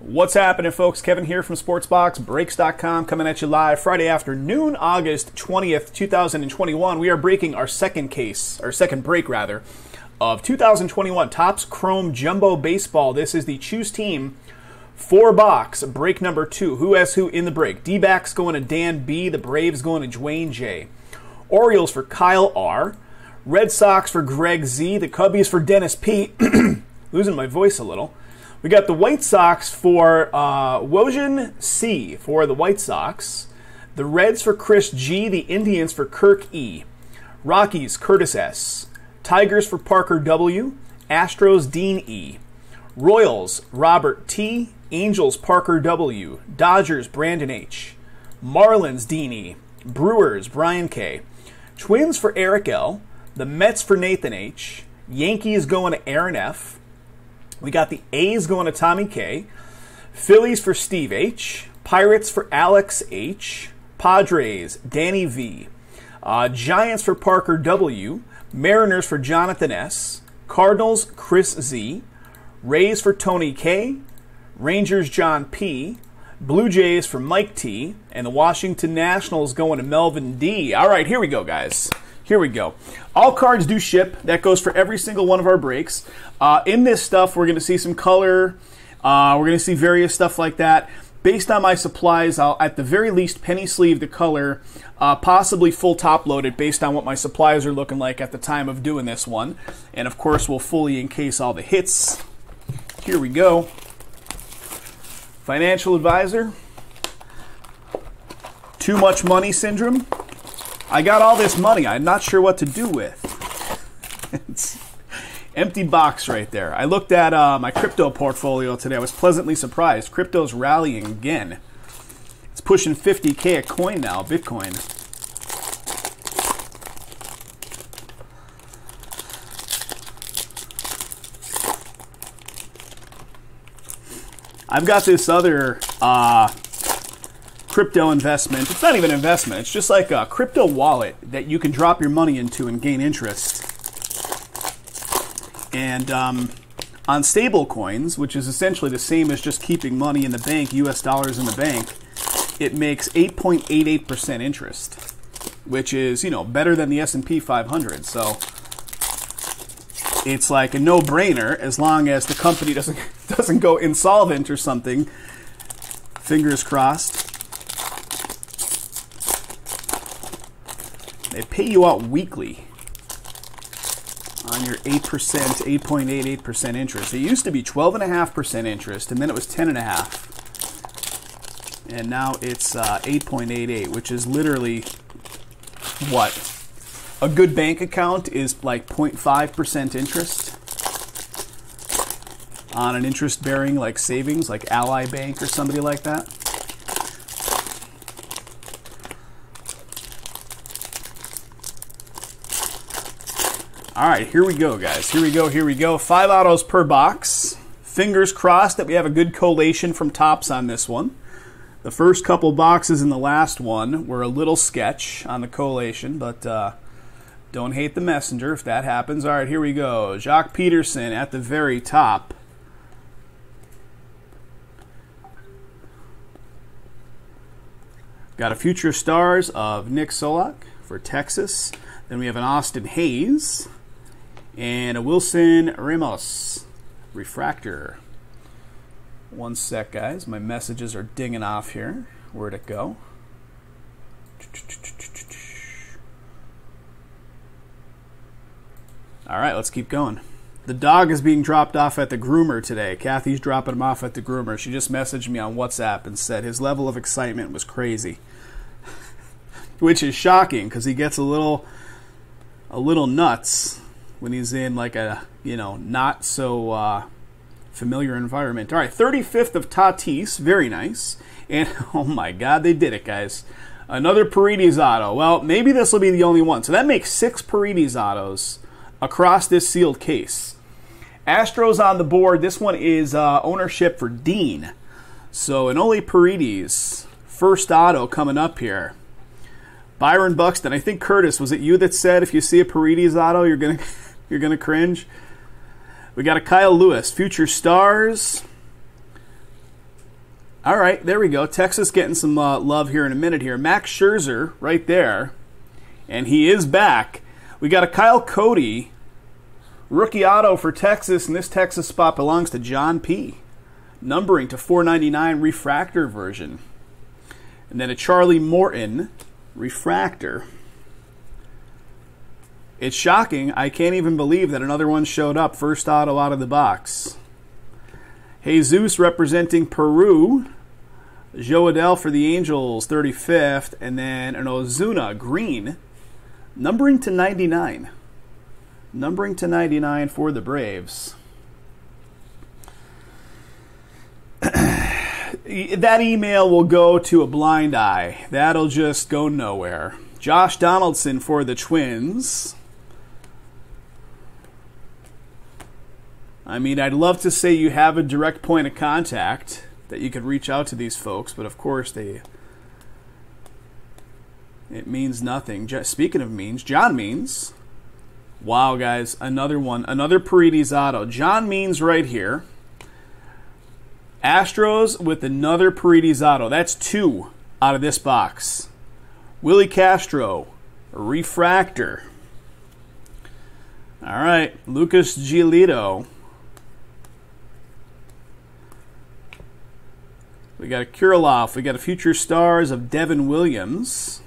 What's happening, folks? Kevin here from SportsBoxBreaks.com, coming at you live Friday afternoon, August 20th, 2021. We are breaking our second break of 2021 Topps Chrome Jumbo Baseball. This is the Choose Team 4-box break number 2. Who has who in the break? D-backs going to Dan B. The Braves going to Dwayne J. Orioles for Kyle R. Red Sox for Greg Z. The Cubbies for Dennis P. Losing my voice a little. We got the White Sox for Wojin C. for the White Sox. The Reds for Chris G. The Indians for Kirk E. Rockies, Curtis S. Tigers for Parker W. Astros, Dean E. Royals, Robert T. Angels, Parker W. Dodgers, Brandon H. Marlins, Dean E. Brewers, Brian K. Twins for Eric L. The Mets for Nathan H. Yankees going to Aaron F. We got the A's going to Tommy K. Phillies for Steve H. Pirates for Alex H. Padres, Danny V. Giants for Parker W. Mariners for Jonathan S. Cardinals, Chris Z. Rays for Tony K. Rangers, John P. Blue Jays for Mike T. And the Washington Nationals going to Melvin D. All right, here we go, guys. Here we go. All cards do ship. That goes for every single one of our breaks. In this stuff, we're going to see some color. We're going to see various stuff like that. Based on my supplies, I'll at the very least penny sleeve the color, possibly full top load it based on what my supplies are looking like at the time of doing this one. And of course, we'll fully encase all the hits. Here we go. Financial advisor. Too much money syndrome. I got all this money. I'm not sure what to do with. It's empty box right there. I looked at my crypto portfolio today. I was pleasantly surprised. Crypto's rallying again. It's pushing 50K a coin now, Bitcoin. I've got this other crypto investment. It's not even an investment. It's just like a crypto wallet that you can drop your money into and gain interest. And on stable coins, which is essentially the same as just keeping money in the bank, US dollars in the bank, it makes 8.88% interest, which is, you know, better than the S&P 500. So it's like a no-brainer as long as the company doesn't go insolvent or something. Fingers crossed. They pay you out weekly on your 8%, 8.88% interest. It used to be 12.5% interest, and then it was 10.5%. And now it's 8.88, which is literally what? A good bank account is like 0.5% interest on an interest-bearing like savings, like Ally Bank or somebody like that. All right, here we go, guys. Here we go. 5 autos per box. Fingers crossed that we have a good collation from Topps on this one. The first couple boxes in the last one were a little sketch on the collation, but don't hate the messenger if that happens. All right, here we go. Jock Peterson at the very top. Got a Future Stars of Nick Solak for Texas. Then we have an Austin Hayes. And a Wilson Ramos refractor. One sec, guys. My messages are dinging off here. Where'd it go? All right, let's keep going. The dog is being dropped off at the groomer today. Kathy's dropping him off at the groomer. She just messaged me on WhatsApp and said his level of excitement was crazy. Which is shocking because he gets a little nuts when he's in like a, you know, not so familiar environment. All right, 35th of Tatis, very nice. And oh my God, they did it, guys. Another Paredes auto. Well, maybe this will be the only one. So that makes 6 Paredes autos across this sealed case. Astros on the board. This one is ownership for Dean. So an Oli Paredes first auto coming up here. Byron Buxton. I think, Curtis, was it you that said if you see a Paredes auto, you're gonna cringe? We got a Kyle Lewis, Future Stars. All right, there we go. Texas getting some love here in a minute here. Max Scherzer right there, and he is back. We got a Kyle Cody rookie auto for Texas, and this Texas spot belongs to John P. Numbering to 499 refractor version. And then a Charlie Morton refractor. It's shocking. I can't even believe that another one showed up. First auto out of the box. Jesus representing Peru. Joe Adele for the Angels, 35th. And then an Ozuna green. Numbering to 99. Numbering to 99 for the Braves. That email will go to a blind eye. That'll just go nowhere. Josh Donaldson for the Twins. I mean, I'd love to say you have a direct point of contact that you could reach out to these folks, but of course it means nothing. Speaking of means, John Means. Wow, guys, another one. Another Paredes auto. John Means right here. Astros with another Paredes auto. That's 2 out of this box. Willie Castro, refractor. All right, Lucas Giolito. We got a Kirilloff. We got a Future Stars of Devin Williams.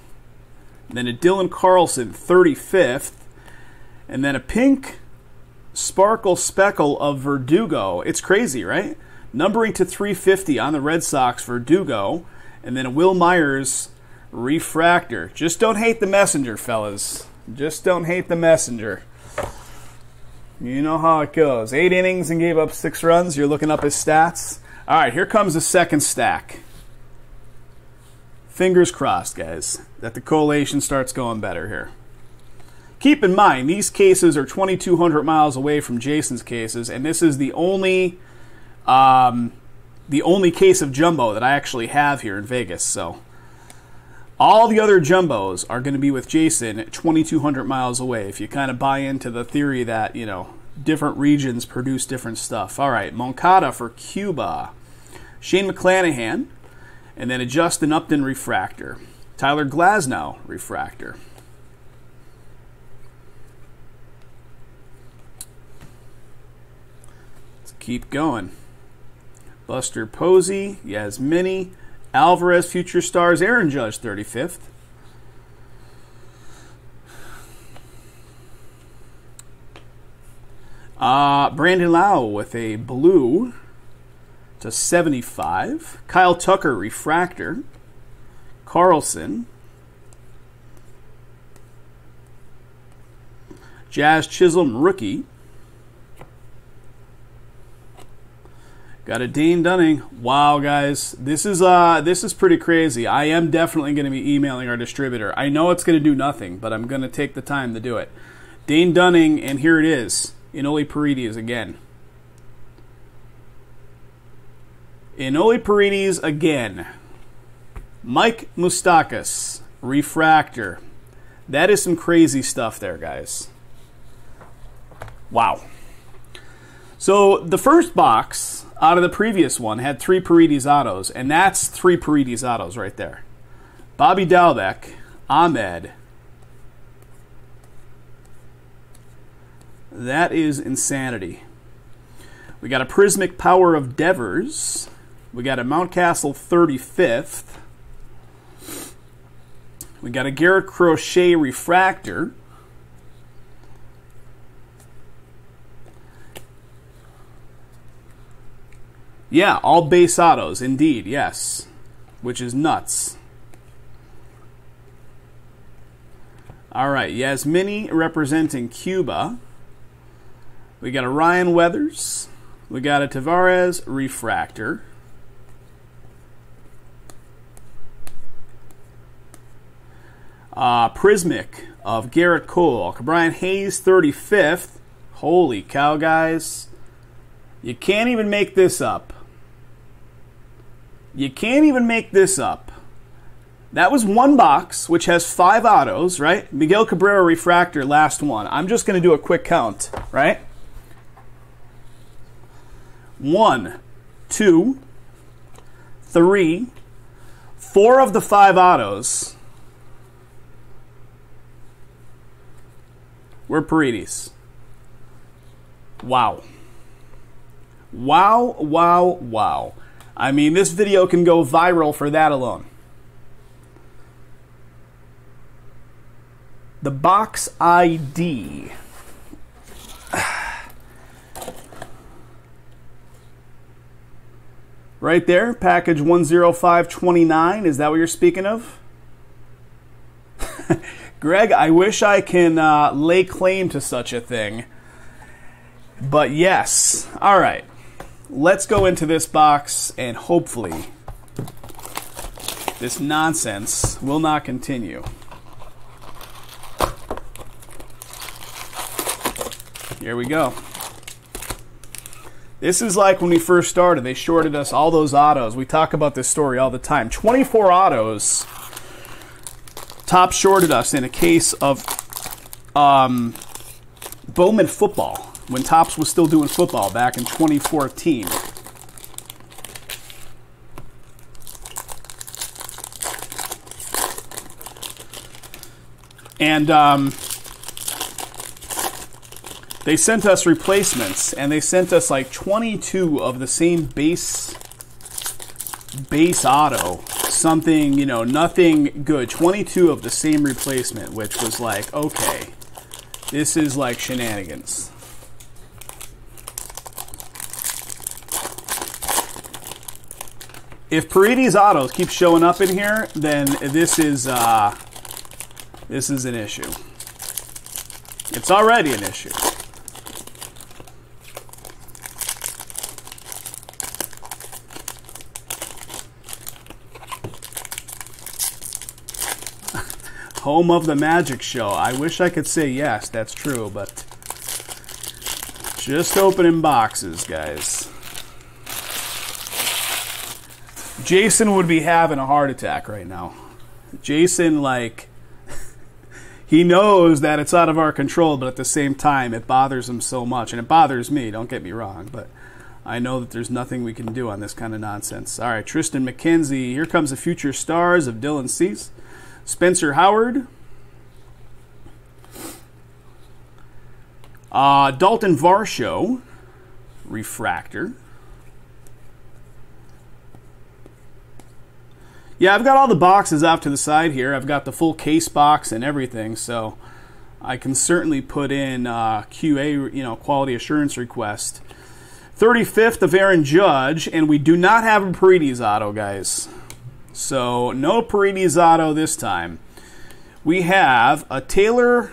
And then a Dylan Carlson, 35th. And then a pink Sparkle Speckle of Verdugo. It's crazy, right? Numbering to 350 on the Red Sox, Verdugo. And then a Will Myers refractor. Just don't hate the messenger, fellas. Just don't hate the messenger. You know how it goes. 8 innings and gave up 6 runs. You're looking up his stats. All right, here comes the second stack. Fingers crossed, guys, that the collation starts going better here. Keep in mind, these cases are 2,200 miles away from Jason's cases, and this is the only case of jumbo that I actually have here in Vegas. So all the other jumbos are going to be with Jason 2,200 miles away, if you kind of buy into the theory that, you know, different regions produce different stuff. All right, Moncada for Cuba. Shane McClanahan. And then a Justin Upton refractor. Tyler Glasnow refractor. Let's keep going. Buster Posey, Yasmini, Alvarez, Future Stars, Aaron Judge, 35th. Brandon Lau with a blue to 75. Kyle Tucker, refractor. Carlson. Jazz Chisholm, rookie. Got a Dane Dunning. Wow, guys, this is pretty crazy. I am definitely going to be emailing our distributor. I know it's going to do nothing, but I'm going to take the time to do it. Dane Dunning, and here it is. Enoli Paredes again. Enoli Paredes again. Mike Moustakas, refractor. That is some crazy stuff there, guys. Wow. So the first box out of the previous one had 3 Paredes autos, and that's 3 Paredes autos right there. Bobby Dalbec, Ahmed. That is insanity. We got a Prismic Power of Devers. We got a Mountcastle 35th. We got a Garrett Crochet refractor. Yeah, all base autos, indeed, yes. Which is nuts. All right, Yasmini representing Cuba. We got a Ryan Weathers. We got a Tavares refractor. Prismic of Garrett Cole. Brian Hayes, 35th. Holy cow, guys. You can't even make this up. You can't even make this up. That was one box, which has 5 autos, right? Miguel Cabrera refractor, last one. I'm just going to do a quick count, right? 1, 2, 3, 4 of the 5 autos were Paredes. Wow. Wow, wow, wow. I mean, this video can go viral for that alone. The box ID. Right there, package 10529. Is that what you're speaking of? Greg, I wish I can lay claim to such a thing. But yes. All right. Let's go into this box and hopefully this nonsense will not continue. Here we go. This is like when we first started. They shorted us all those autos. We talk about this story all the time. 24 autos. Top shorted us in a case of Bowman football when Topps was still doing football back in 2014. And they sent us replacements, and they sent us like 22 of the same base auto. Something, you know, nothing good. 22 of the same replacement, which was like, okay, this is like shenanigans. If Paredes autos keep showing up in here, then this is an issue. It's already an issue. Home of the magic show. I wish I could say yes, that's true, but just opening boxes, guys. Jason would be having a heart attack right now. Jason, like, he knows that it's out of our control, but at the same time, it bothers him so much. And it bothers me, don't get me wrong, but I know that there's nothing we can do on this kind of nonsense. All right, Tristan McKenzie. Here comes the future stars of Dylan Cease. Spencer Howard. Dalton Varsho. Refractor. Yeah, I've got all the boxes off to the side here. I've got the full case box and everything, so I can certainly put in QA, you know, quality assurance request. 35th of Aaron Judge, and we do not have a Paredes auto, guys. So no Paredes auto this time. We have a Taylor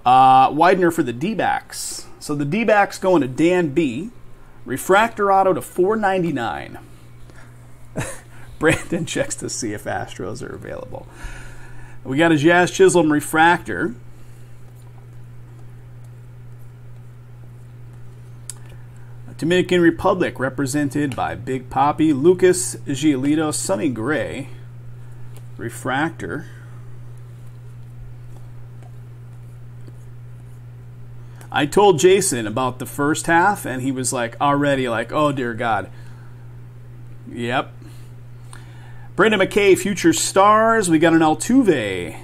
Widener for the D-backs. So the D-backs going to Dan B. Refractor auto to $4.99. Brandon checks to see if Astros are available. We got a Jazz Chisholm refractor. Dominican Republic represented by Big Papi. Lucas Giolito, Sonny Gray. Refractor. I told Jason about the first half, and he was like already like, oh dear God. Yep. Brendan McKay, Future Stars. We got an Altuve.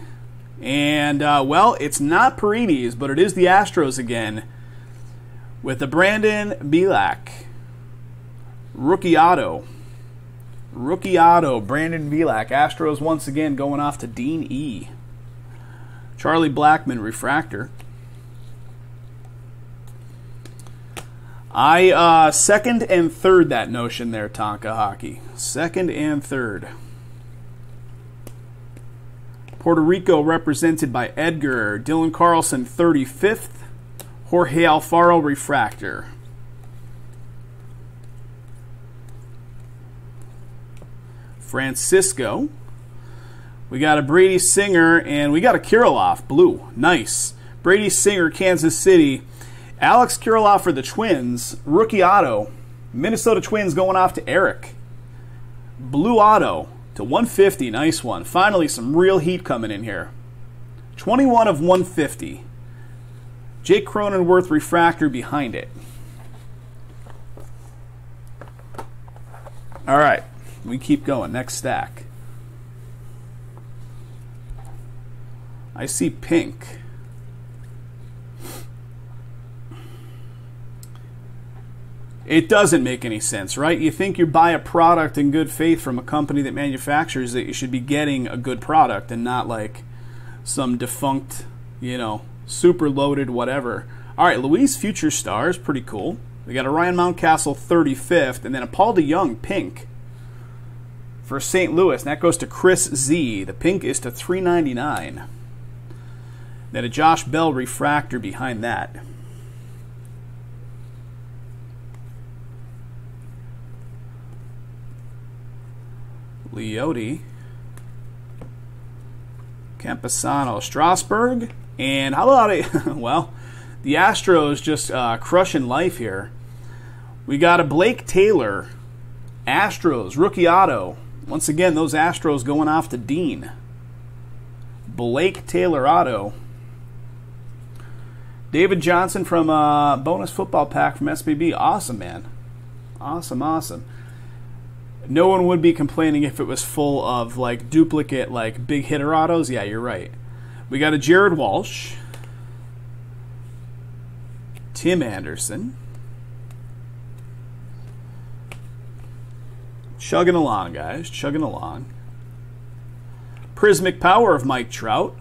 And, well, it's not Paredes, but it is the Astros again. With the Brandon Bielak. Rookie auto. Rookie auto, Brandon Bielak. Astros once again going off to Dean E. Charlie Blackmon, refractor. I second and third that notion there, Tonka Hockey. Second and third. Puerto Rico represented by Edgar. Dylan Carlson, 35th. Jorge Alfaro, refractor. Francisco. We got a Brady Singer, and we got a Kirilloff, blue. Nice. Brady Singer, Kansas City. Alex Kirilloff for the Twins. Rookie auto. Minnesota Twins going off to Eric. Blue auto to 150. Nice one. Finally, some real heat coming in here. 21 of 150. Jake Cronenworth refractor behind it. All right. We keep going. Next stack. I see pink. It doesn't make any sense, right? You think you buy a product in good faith from a company that manufactures it, you should be getting a good product and not like some defunct, you know, super loaded whatever. All right, Louise Future Stars, pretty cool. We got a Ryan Mountcastle 35th, and then a Paul DeYoung pink for St. Louis. And that goes to Chris Z. The pink is to $3.99. Then a Josh Bell refractor behind that. Leote, Campusano, Strasburg, and how about a, well, the Astros just crushing life here. We got a Blake Taylor, Astros, rookie auto. Once again, those Astros going off to Dean. Blake Taylor auto. David Johnson from bonus football pack from SBB. Awesome, man. Awesome, awesome. No one would be complaining if it was full of like duplicate, like big hitter autos. Yeah, you're right. We got a Jared Walsh, Tim Anderson, chugging along, guys, chugging along. Prismic Power of Mike Trout.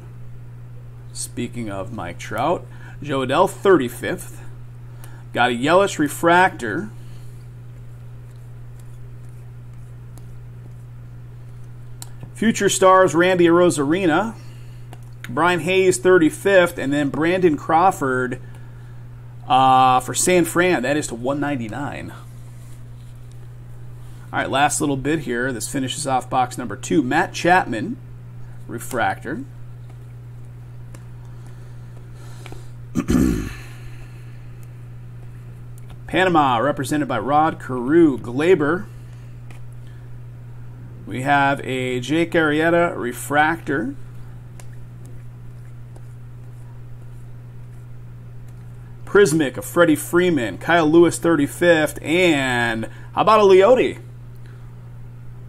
Speaking of Mike Trout, Joe Adell 35th. Got a Yelich refractor. Future Stars, Randy Arozarena, Brian Hayes, 35th, and then Brandon Crawford for San Fran. That is to $199. All right, last little bit here. This finishes off box number 2. Matt Chapman, refractor. Panama, represented by Rod Carew. Glaber. We have a Jake Arrieta refractor. Prismic of Freddie Freeman. Kyle Lewis 35th. And how about a Leote?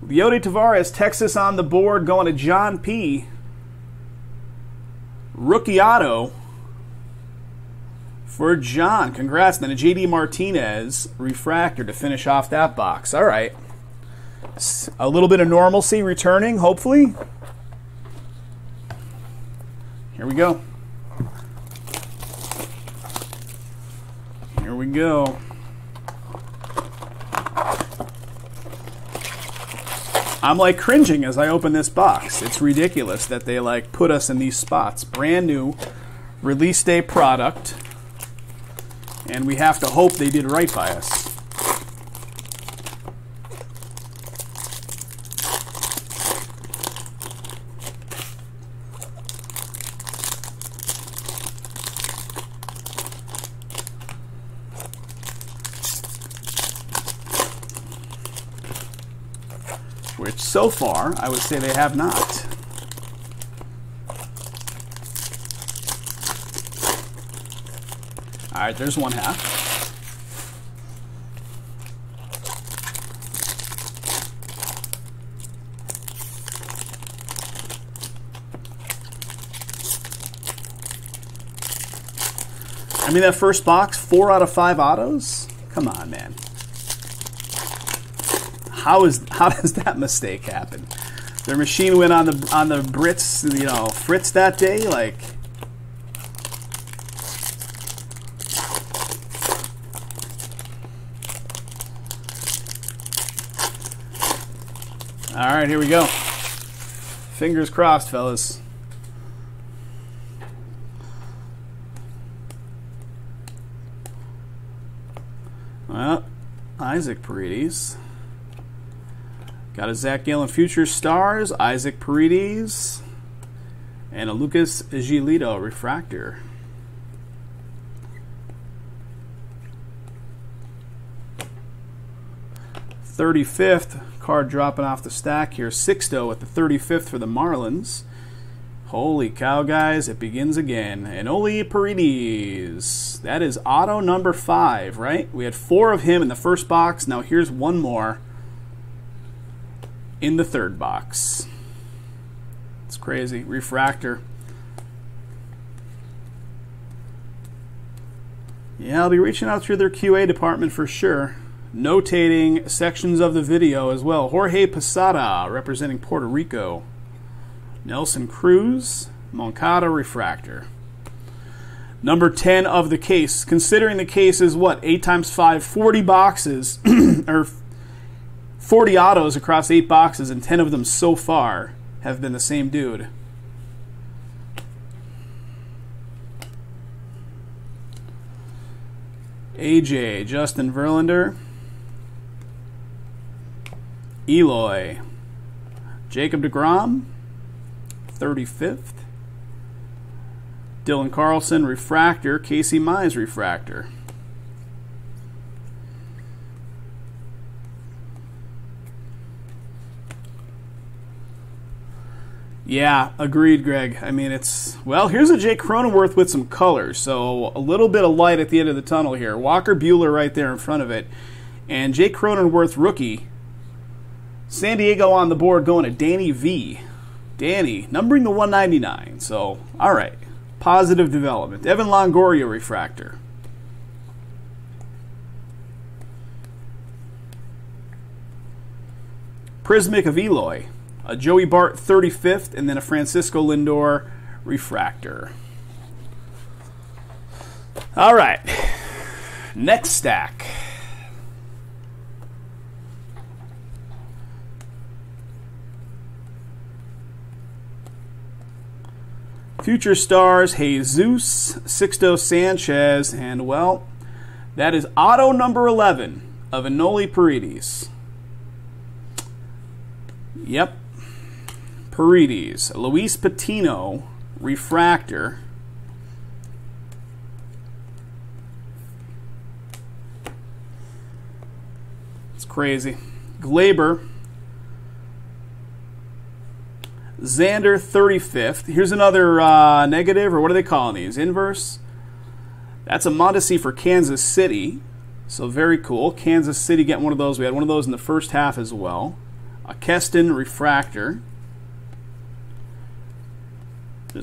Leote Tavares, Texas on the board, going to John P. Rookie auto for John. Congrats. Then a JD Martinez refractor to finish off that box. All right. A little bit of normalcy returning, hopefully. Here we go. Here we go. I'm like cringing as I open this box. It's ridiculous that they like put us in these spots. Brand new release day product. And we have to hope they did right by us. Which so far, I would say they have not. All right, there's one half. I mean, that first box, 4 out of 5 autos? Come on, man. How does that mistake happen? Their machine went on the Brits, you know, Fritz that day, like. All right, here we go. Fingers crossed, fellas. Well, Isaac Paredes. Got a Zach Gallen Future Stars, Isaac Paredes, and a Lucas Giolito refractor. '35th card dropping off the stack here. Sixto at the 35th for the Marlins. Holy cow, guys, it begins again. And Oli Paredes. That is auto number 5, right? We had 4 of him in the first box. Now here's one more. in the third box. It's crazy. Refractor. Yeah, I'll be reaching out through their QA department for sure. Notating sections of the video as well. Jorge Posada, representing Puerto Rico. Nelson Cruz, Moncada refractor. Number 10 of the case. Considering the case is what? 8 times 5, 40 boxes, or 40 autos across 8 boxes, and 10 of them so far have been the same dude. AJ, Justin Verlander. Eloy, Jacob deGrom, 35th. Dylan Carlson, refractor. Casey Mize, refractor. Yeah, agreed, Greg. I mean, it's... Well, here's a Jake Cronenworth with some colors, so a little bit of light at the end of the tunnel here. Walker Buehler right there in front of it. And Jake Cronenworth, rookie. San Diego on the board going to Danny V. Danny, numbering the 199. So, all right. Positive development. Evan Longoria, refractor. Prismic of Eloy. A Joey Bart, 35th, and then a Francisco Lindor refractor. All right. Next stack. Future stars, Jesus, Sixto Sanchez, and, well, that is auto number 11 of Enoli Paredes. Yep. Paredes. Luis Patino, refractor. It's crazy. Glaber. Xander, 35th. Here's another negative, or what are they calling these? Inverse? That's a Mondesi for Kansas City. So very cool. Kansas City getting one of those. We had one of those in the first half as well. A Keston refractor.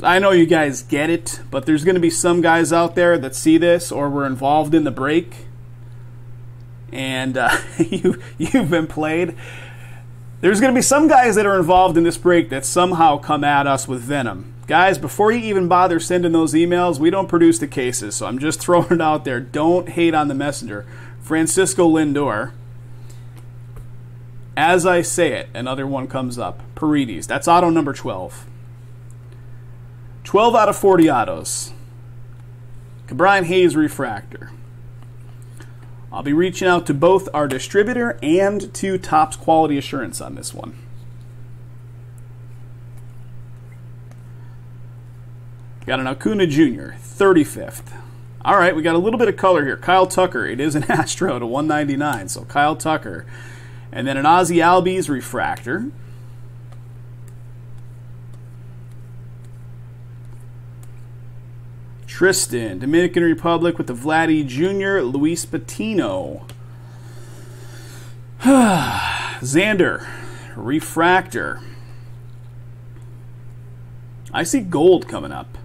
I know you guys get it, but there's going to be some guys out there that see this or were involved in the break, and you've been played. There's going to be some guys that are involved in this break that somehow come at us with venom. Guys, before you even bother sending those emails, we don't produce the cases, so I'm just throwing it out there. Don't hate on the messenger. Francisco Lindor. As I say it, another one comes up. Paredes. That's auto number 12. 12 out of 40 autos. Brian Hayes refractor. I'll be reaching out to both our distributor and to Topps Quality Assurance on this one. Got an Acuna Jr., 35th. All right, we got a little bit of color here. Kyle Tucker. It is an Astro to 199, so Kyle Tucker. And then an Ozzie Albies refractor. Tristan, Dominican Republic with the Vladdy Jr., Luis Patino. Xander, refractor. I see gold coming up.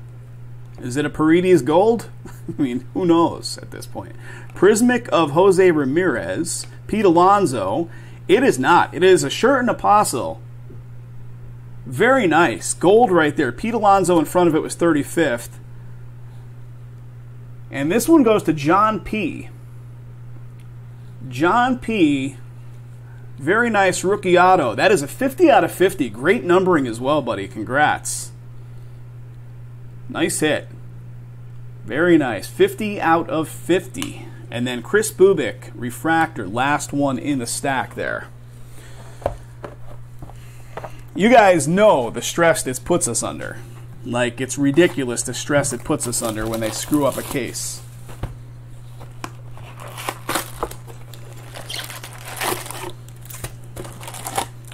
Is it a Paredes gold? I mean, who knows at this point. Prismic of Jose Ramirez. Pete Alonso. It is not. It is a shirt and apostle. Very nice. Gold right there. Pete Alonso in front of it was 35th. And this one goes to John P. John P. Very nice rookie auto. That is a 50 out of 50. Great numbering as well, buddy. Congrats. Nice hit. Very nice. 50 out of 50. And then Chris Bubik, refractor. Last one in the stack there. You guys know the stress this puts us under. Like, it's ridiculous the stress it puts us under when they screw up a case.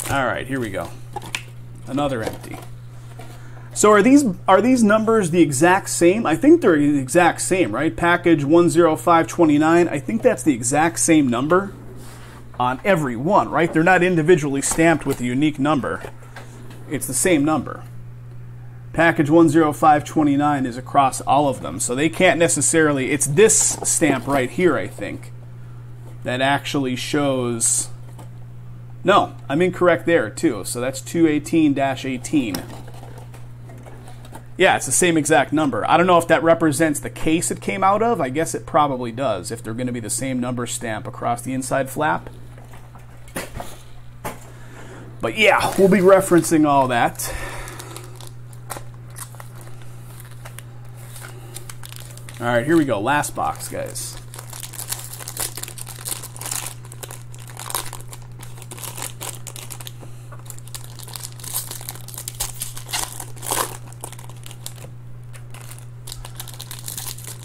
All right, here we go. Another empty. So are these numbers the exact same? I think they're the exact same, right? Package 10529. I think that's the exact same number. on every one, right? They're not individually stamped with a unique number. It's the same number. Package 10529 is across all of them, so they can't necessarily... It's this stamp right here, I think, that actually shows... No, I'm incorrect there, too. So that's 218-18. Yeah, it's the same exact number. I don't know if that represents the case it came out of. I guess it probably does, if they're going to be the same number stamp across the inside flap. But yeah, we'll be referencing all that. All right, here we go. Last box, guys.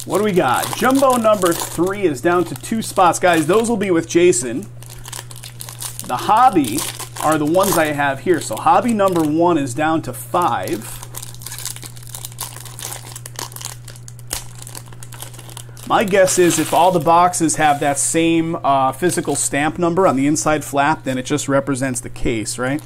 What do we got? Jumbo number 3 is down to 2 spots. Guys, those will be with Jason. The hobby are the ones I have here. So hobby number 1 is down to 5. My guess is if all the boxes have that same physical stamp number on the inside flap, then it just represents the case, right?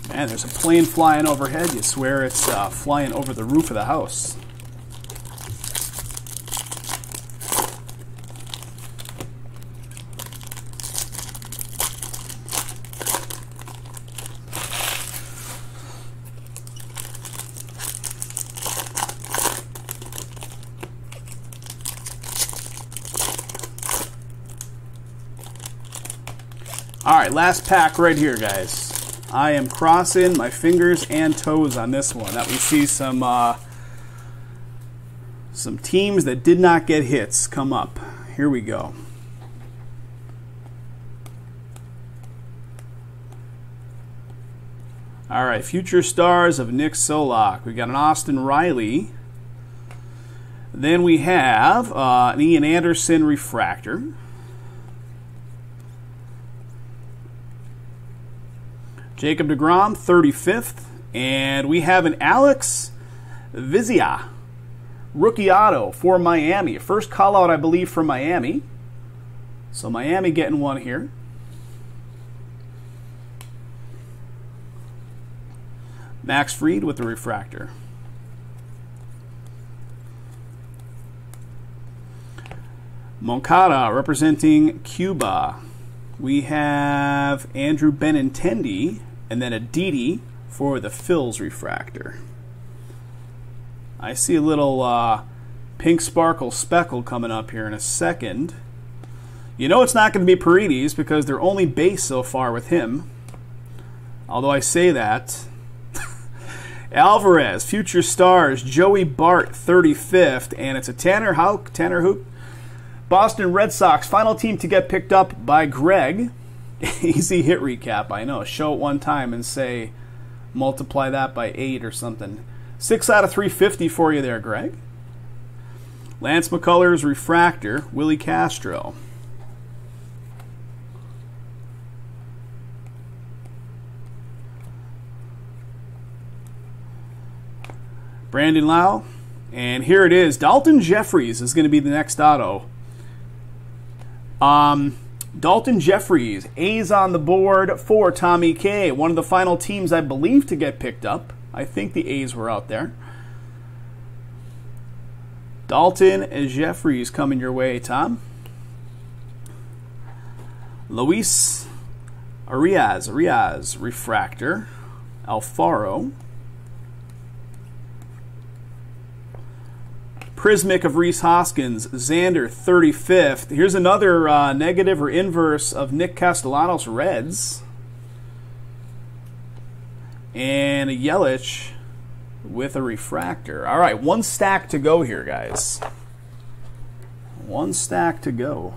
Man, there's a plane flying overhead. You swear it's flying over the roof of the house. All right, last pack right here, guys. I am crossing my fingers and toes on this one, that we see some teams that did not get hits come up. Here we go. All right, future stars of Nick Solak. We got an Austin Riley. Then we have an Ian Anderson refractor. Jacob deGrom, 35th. And we have an Alex Vizia, rookie auto for Miami. First call out, I believe, for Miami. So Miami getting one here. Max Fried with the refractor. Moncada representing Cuba. We have Andrew Benintendi. And then a Didi for the Phils refractor. I see a little pink sparkle speckle coming up here in a second. You know it's not going to be Paredes because they're only base so far with him. Although I say that. Alvarez, future stars, Joey Bart, 35th. And it's a Tanner Houck, Boston Red Sox, final team to get picked up by Greg. Easy hit recap, I know. Show it one time and say, multiply that by 8 or something. 6 out of 350 for you there, Greg. Lance McCullers refractor, Willie Castro. Brandon Lau. And here it is. Dalton Jeffries is going to be the next auto. Dalton Jeffries, A's on the board for Tommy K. One of the final teams, I believe, to get picked up. I think the A's were out there. Dalton Jeffries coming your way, Tom. Luis Arias, refractor. Alfaro. Prismic of Rhys Hoskins, Xander, 35th. Here's another negative or inverse of Nick Castellanos Reds. And a Yelich with a refractor. All right, one stack to go here, guys. One stack to go.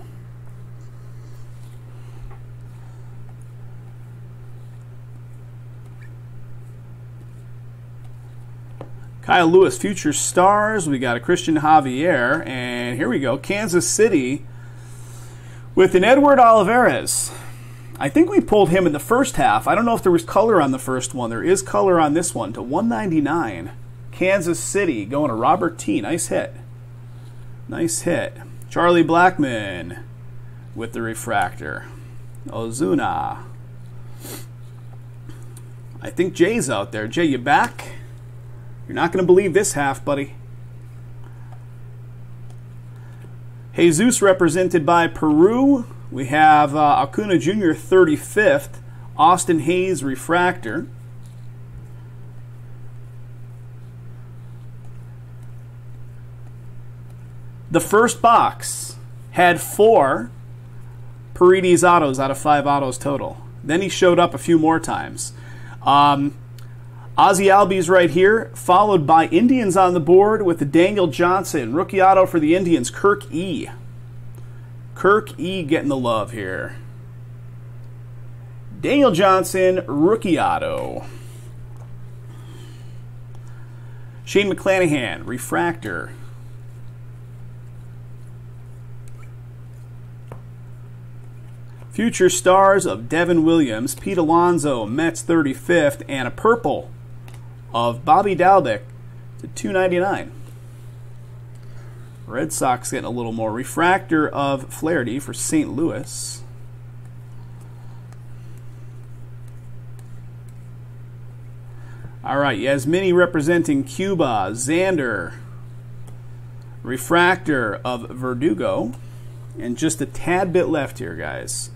Kyle Lewis, future stars. We got a Christian Javier. And here we go. Kansas City with an Edward Olivares. I think we pulled him in the first half. I don't know if there was color on the first one. There is color on this one to 199. Kansas City going to Robert T. Nice hit. Nice hit. Charlie Blackmon with the refractor. Ozuna. I think Jay's out there. Jay, you back? You're not going to believe this half, buddy. Jesus represented by Peru. We have Acuna Jr. 35th. Austin Hayes refractor. The first box had 4 Paredes autos out of 5 autos total. Then he showed up a few more times. Ozzy Albies right here, followed by Indians on the board with the Daniel Johnson. Rookie auto for the Indians, Kirk E. Kirk E getting the love here. Daniel Johnson, rookie auto. Shane McClanahan, refractor. Future stars of Devin Williams, Pete Alonso, Mets 35th, and a purple of Bobby Dalbec to $2.99. Red Sox getting a little more. Refractor of Flaherty for St. Louis. All right, Yasmini representing Cuba, Xander. Refractor of Verdugo. And just a tad bit left here, guys.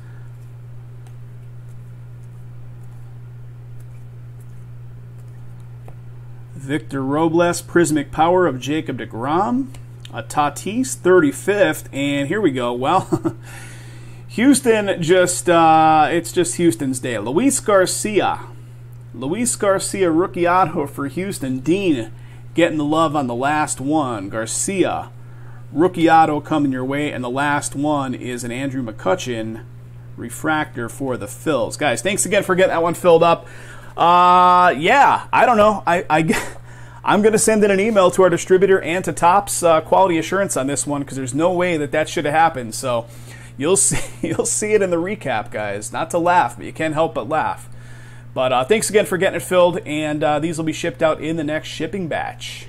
Victor Robles, Prismic Power of Jacob deGrom. A Tatis, 35th. And here we go. Well, Houston just, it's just Houston's day. Luis Garcia. Luis Garcia, rookie auto for Houston. Dean getting the love on the last one. Garcia, rookie auto coming your way. And the last one is an Andrew McCutchen refractor for the Phils. Guys, thanks again for getting that one filled up. Yeah, I don't know. I'm going to send in an email to our distributor and to Topps Quality Assurance on this one because there's no way that should have happened. So you'll see it in the recap, guys. Not to laugh, but you can't help but laugh. But thanks again for getting it filled, and these will be shipped out in the next shipping batch.